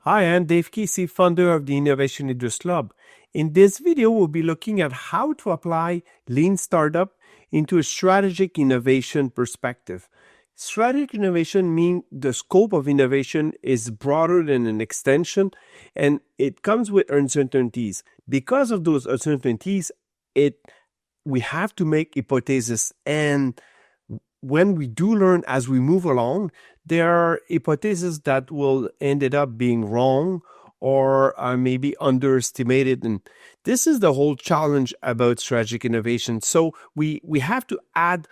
Hi, I'm Dave Casey, founder of the Innovation Leaders Club. In this video, we'll be looking at how to apply Lean Startup into a strategic innovation perspective. Strategic innovation means the scope of innovation is broader than an extension, and it comes with uncertainties. Because of those uncertainties, we have to make hypotheses, and when we do learn as we move along, there are hypotheses that will ended up being wrong or are maybe underestimated. And this is the whole challenge about strategic innovation. So we have to add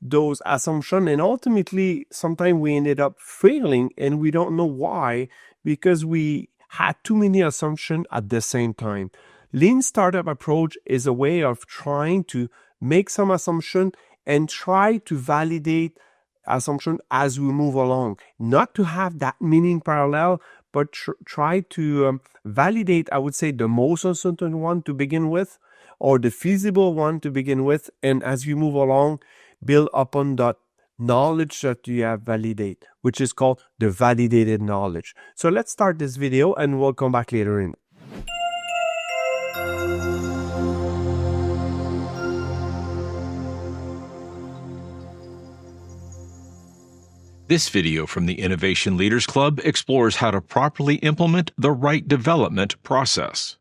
those assumptions, and ultimately sometimes we ended up failing and we don't know why, because we had too many assumptions at the same time. Lean startup approach is a way of trying to make some assumption and try to validate assumption as we move along. Not to have that meaning parallel, but try to validate, I would say, the most uncertain one to begin with, or the feasible one to begin with. And as you move along, build upon that knowledge that you have validate, which is called the validated knowledge. So let's start this video and we'll come back later in. This video from the Innovation Leaders Club explores how to properly implement the right development process.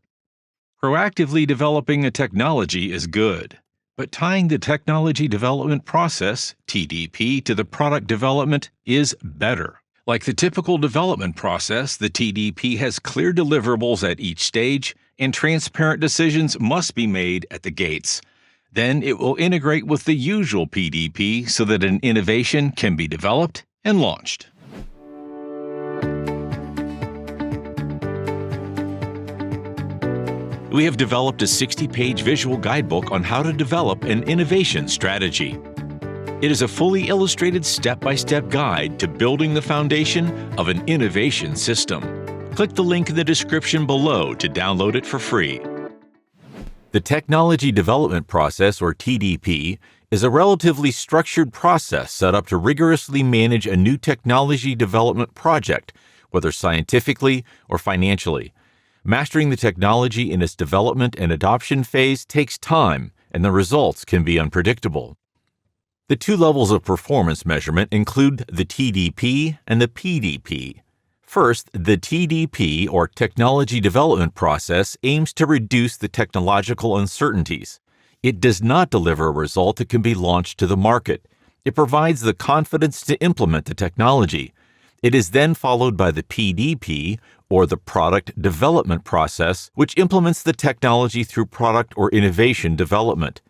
Proactively developing a technology is good, but tying the technology development process, TDP, to the product development is better. Like the typical development process, the TDP has clear deliverables at each stage, and transparent decisions must be made at the gates. Then it will integrate with the usual PDP so that an innovation can be developed and launched. We have developed a 60-page visual guidebook on how to develop an innovation strategy. It is a fully illustrated step-by-step guide to building the foundation of an innovation system. Click the link in the description below to download it for free. The technology development process, or TDP, is a relatively structured process set up to rigorously manage a new technology development project, whether scientifically or financially. Mastering the technology in its development and adoption phase takes time, and the results can be unpredictable. The two levels of performance measurement include the TDP and the PDP. First, the TDP, or technology development process, aims to reduce the technological uncertainties. It does not deliver a result that can be launched to the market. It provides the confidence to implement the technology. It is then followed by the PDP, or the product development process, which implements the technology through product or innovation development.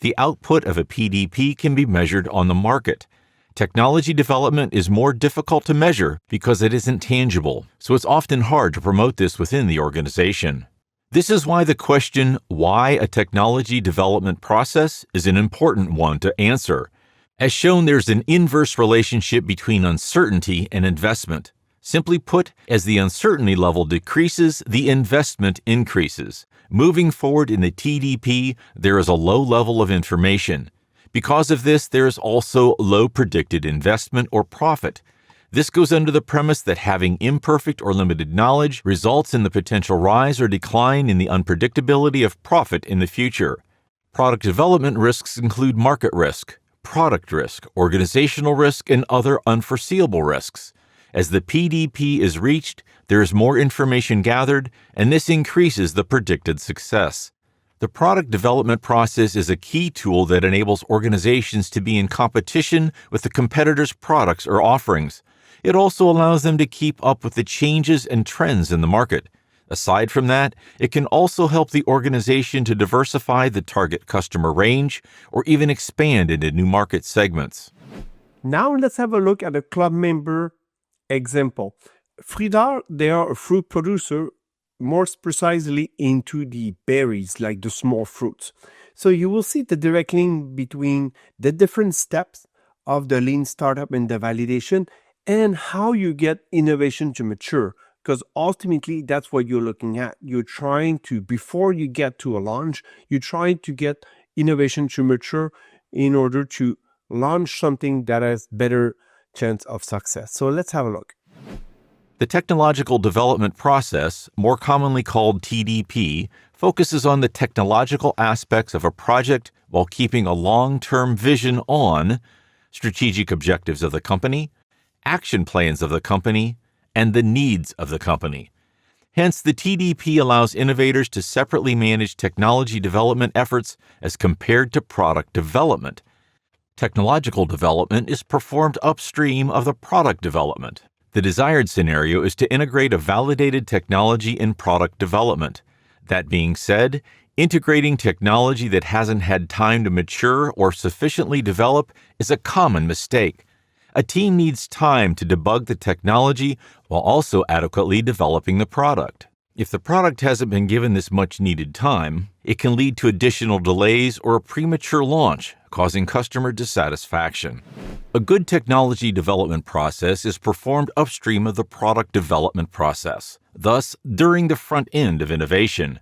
The output of a PDP can be measured on the market. Technology development is more difficult to measure because it isn't tangible, so it's often hard to promote this within the organization. This is why the question, why a technology development process, is an important one to answer. As shown, there's an inverse relationship between uncertainty and investment. Simply put, as the uncertainty level decreases, the investment increases. Moving forward in the TDP, there is a low level of information. Because of this, there is also low predicted investment or profit. This goes under the premise that having imperfect or limited knowledge results in the potential rise or decline in the unpredictability of profit in the future. Product development risks include market risk, product risk, organizational risk, and other unforeseeable risks. As the PDP is reached, there is more information gathered, and this increases the predicted success. The product development process is a key tool that enables organizations to be in competition with the competitors' products or offerings. It also allows them to keep up with the changes and trends in the market. Aside from that, it can also help the organization to diversify the target customer range or even expand into new market segments. Now let's have a look at a club member example. Frida, they are a fruit producer, more precisely into the berries, like the small fruits. So you will see the direct link between the different steps of the lean startup and the validation and how you get innovation to mature. Because ultimately, that's what you're looking at. You're trying to, before you get to a launch, you're trying to get innovation to mature in order to launch something that has better chance of success. So let's have a look. The technological development process, more commonly called TDP, focuses on the technological aspects of a project while keeping a long-term vision on strategic objectives of the company, action plans of the company, and the needs of the company. Hence, the TDP allows innovators to separately manage technology development efforts as compared to product development. Technological development is performed upstream of the product development. The desired scenario is to integrate a validated technology in product development. That being said, integrating technology that hasn't had time to mature or sufficiently develop is a common mistake. A team needs time to debug the technology while also adequately developing the product. If the product hasn't been given this much needed time, it can lead to additional delays or a premature launch, causing customer dissatisfaction. A good technology development process is performed upstream of the product development process, thus during the front end of innovation.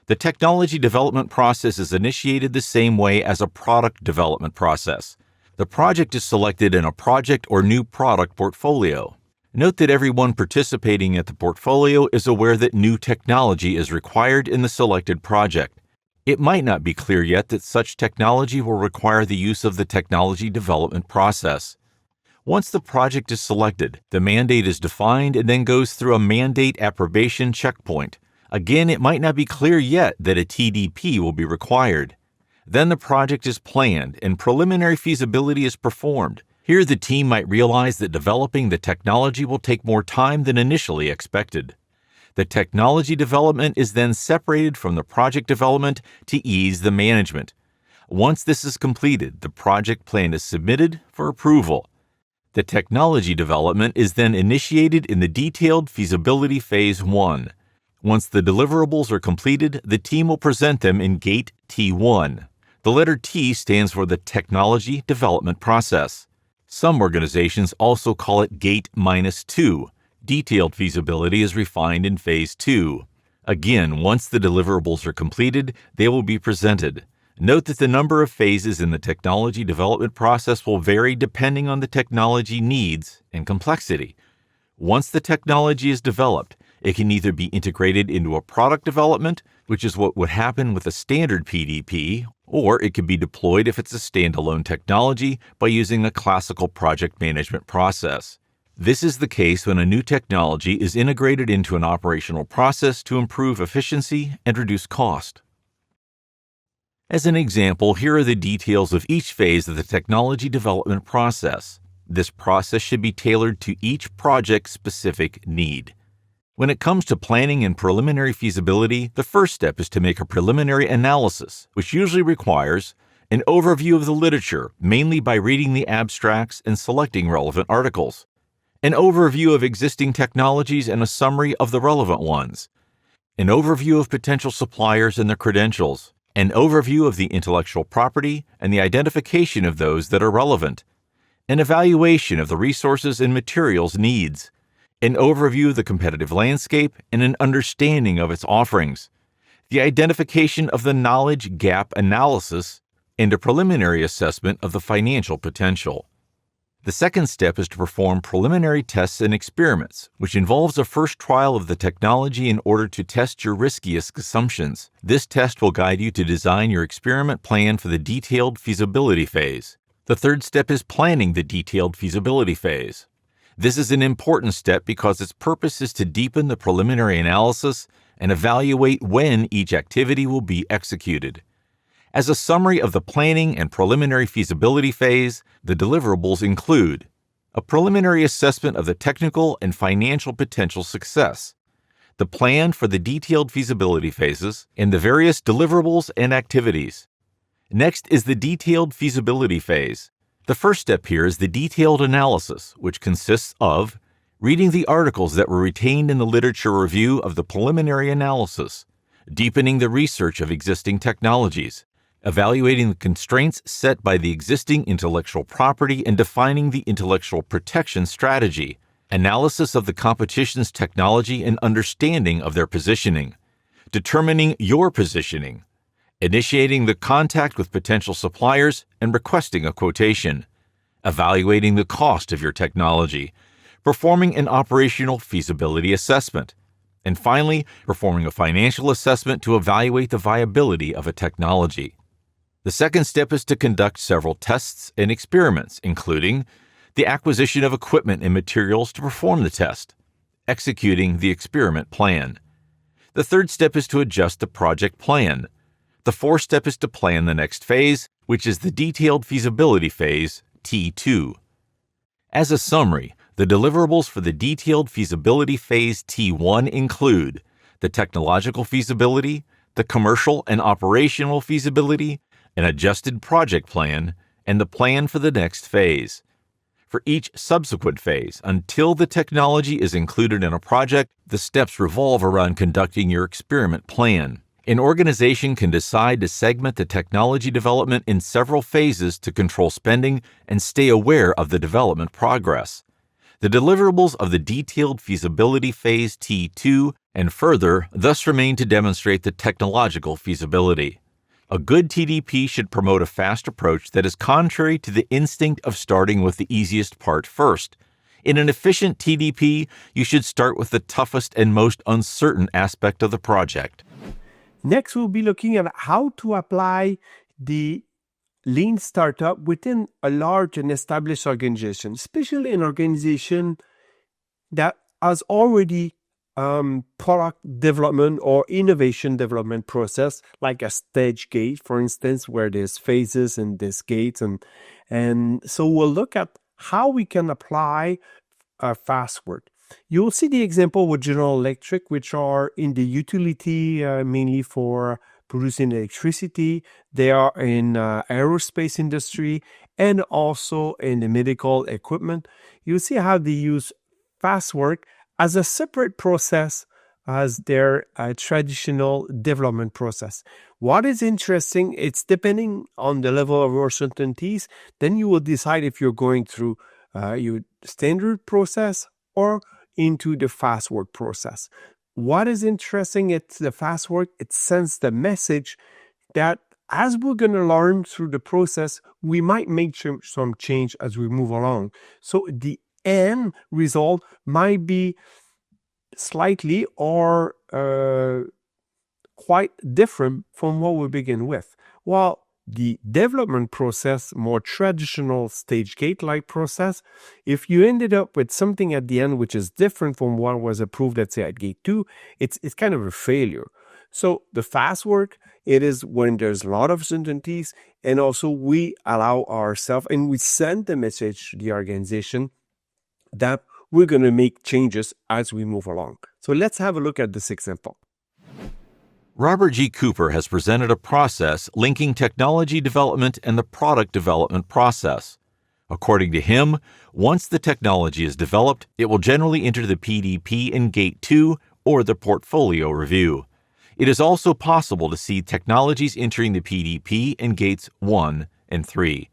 The technology development process is initiated the same way as a product development process. The project is selected in a project or new product portfolio. Note that everyone participating at the portfolio is aware that new technology is required in the selected project. It might not be clear yet that such technology will require the use of the technology development process. Once the project is selected, the mandate is defined and then goes through a mandate approbation checkpoint. Again, it might not be clear yet that a TDP will be required. Then the project is planned and preliminary feasibility is performed. Here, the team might realize that developing the technology will take more time than initially expected. The technology development is then separated from the project development to ease the management. Once this is completed, the project plan is submitted for approval. The technology development is then initiated in the detailed feasibility phase 1. Once the deliverables are completed, the team will present them in Gate T1. The letter T stands for the technology development process. Some organizations also call it Gate -2. Detailed feasibility is refined in Phase 2. Again, once the deliverables are completed, they will be presented. Note that the number of phases in the technology development process will vary depending on the technology needs and complexity. Once the technology is developed, it can either be integrated into a product development, which is what would happen with a standard PDP, or it can be deployed if it's a standalone technology by using a classical project management process. This is the case when a new technology is integrated into an operational process to improve efficiency and reduce cost. As an example, here are the details of each phase of the technology development process. This process should be tailored to each project's specific need. When it comes to planning and preliminary feasibility, the first step is to make a preliminary analysis, which usually requires an overview of the literature, mainly by reading the abstracts and selecting relevant articles, an overview of existing technologies and a summary of the relevant ones, an overview of potential suppliers and their credentials, an overview of the intellectual property and the identification of those that are relevant, an evaluation of the resources and materials needs, an overview of the competitive landscape and an understanding of its offerings, the identification of the knowledge gap analysis, and a preliminary assessment of the financial potential. The second step is to perform preliminary tests and experiments, which involves a first trial of the technology in order to test your riskiest assumptions. This test will guide you to design your experiment plan for the detailed feasibility phase. The third step is planning the detailed feasibility phase. This is an important step because its purpose is to deepen the preliminary analysis and evaluate when each activity will be executed. As a summary of the planning and preliminary feasibility phase, the deliverables include a preliminary assessment of the technical and financial potential success, the plan for the detailed feasibility phases, and the various deliverables and activities. Next is the detailed feasibility phase. The first step here is the detailed analysis, which consists of reading the articles that were retained in the literature review of the preliminary analysis, deepening the research of existing technologies, evaluating the constraints set by the existing intellectual property and defining the intellectual protection strategy, analysis of the competition's technology and understanding of their positioning, determining your positioning, initiating the contact with potential suppliers and requesting a quotation, evaluating the cost of your technology, performing an operational feasibility assessment, and finally, performing a financial assessment to evaluate the viability of a technology. The second step is to conduct several tests and experiments, including the acquisition of equipment and materials to perform the test, executing the experiment plan. The third step is to adjust the project plan. The fourth step is to plan the next phase, which is the detailed feasibility phase, T2. As a summary, the deliverables for the detailed feasibility phase T1 include the technological feasibility, the commercial and operational feasibility, an adjusted project plan, and the plan for the next phase. For each subsequent phase, until the technology is included in a project, the steps revolve around conducting your experiment plan. An organization can decide to segment the technology development in several phases to control spending and stay aware of the development progress. The deliverables of the detailed feasibility phase T2 and further thus remain to demonstrate the technological feasibility. A good TDP should promote a fast approach that is contrary to the instinct of starting with the easiest part first. In an efficient TDP, you should start with the toughest and most uncertain aspect of the project. Next, we'll be looking at how to apply the lean startup within a large and established organization, especially an organization that has already product development or innovation development process, like a stage gate, for instance, where there's phases and there's gates. And so we'll look at how we can apply fast work. You'll see the example with General Electric, which are in the utility, mainly for producing electricity. They are in aerospace industry and also in the medical equipment. You'll see how they use fast work as a separate process as their traditional development process. What is interesting, it's depending on the level of uncertainties, then you will decide if you're going through your standard process or into the fast work process. What is interesting, it's the fast work, it sends the message that as we're going to learn through the process, we might make some change as we move along. So the end result might be slightly or quite different from what we begin with. While the development process, more traditional stage gate-like process, if you ended up with something at the end which is different from what was approved, let's say at gate 2, it's kind of a failure. So the fast work, it is when there's a lot of uncertainties, and also we allow ourselves and we send the message to the organization that we're going to make changes as we move along. So let's have a look at this example. Robert G. Cooper has presented a process linking technology development and the product development process. According to him, once the technology is developed, it will generally enter the PDP in Gate 2 or the portfolio review. It is also possible to see technologies entering the PDP in Gates 1 and 3.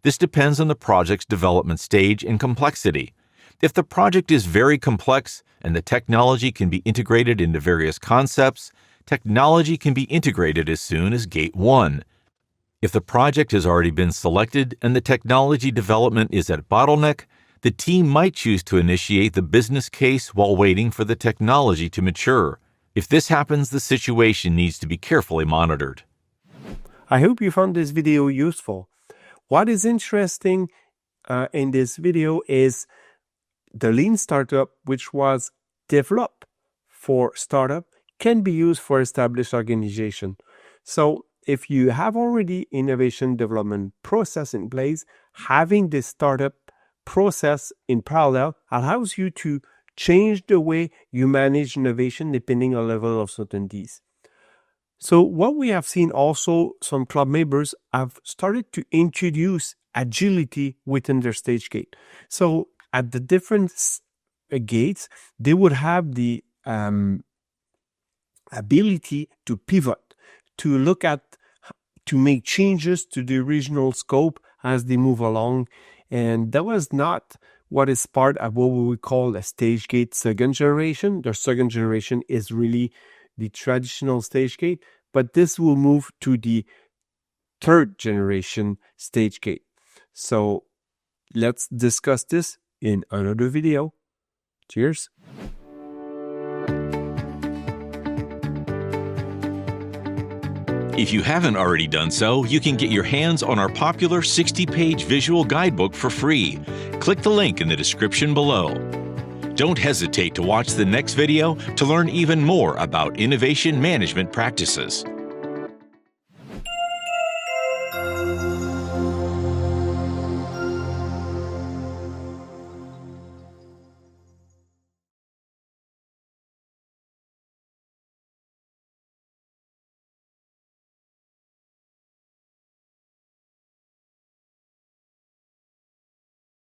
This depends on the project's development stage and complexity. If the project is very complex and the technology can be integrated into various concepts, technology can be integrated as soon as Gate 1. If the project has already been selected and the technology development is at bottleneck, the team might choose to initiate the business case while waiting for the technology to mature. If this happens, the situation needs to be carefully monitored. I hope you found this video useful. What is interesting in this video is the lean startup, which was developed for startup, can be used for established organization. So if you have already innovation development process in place, having this startup process in parallel allows you to change the way you manage innovation depending on level of certainties. So what we have seen also, some club members have started to introduce agility within their stage gate. So at the different gates, they would have the ability to pivot, to look at, to make changes to the original scope as they move along. And that was not what is part of what we would call a stage gate second generation. The second generation is really the traditional stage gate, but this will move to the third generation stage gate. So let's discuss this in another video. Cheers. If you haven't already done so, you can get your hands on our popular 60-page visual guidebook for free. Click the link in the description below. Don't hesitate to watch the next video to learn even more about innovation management practices.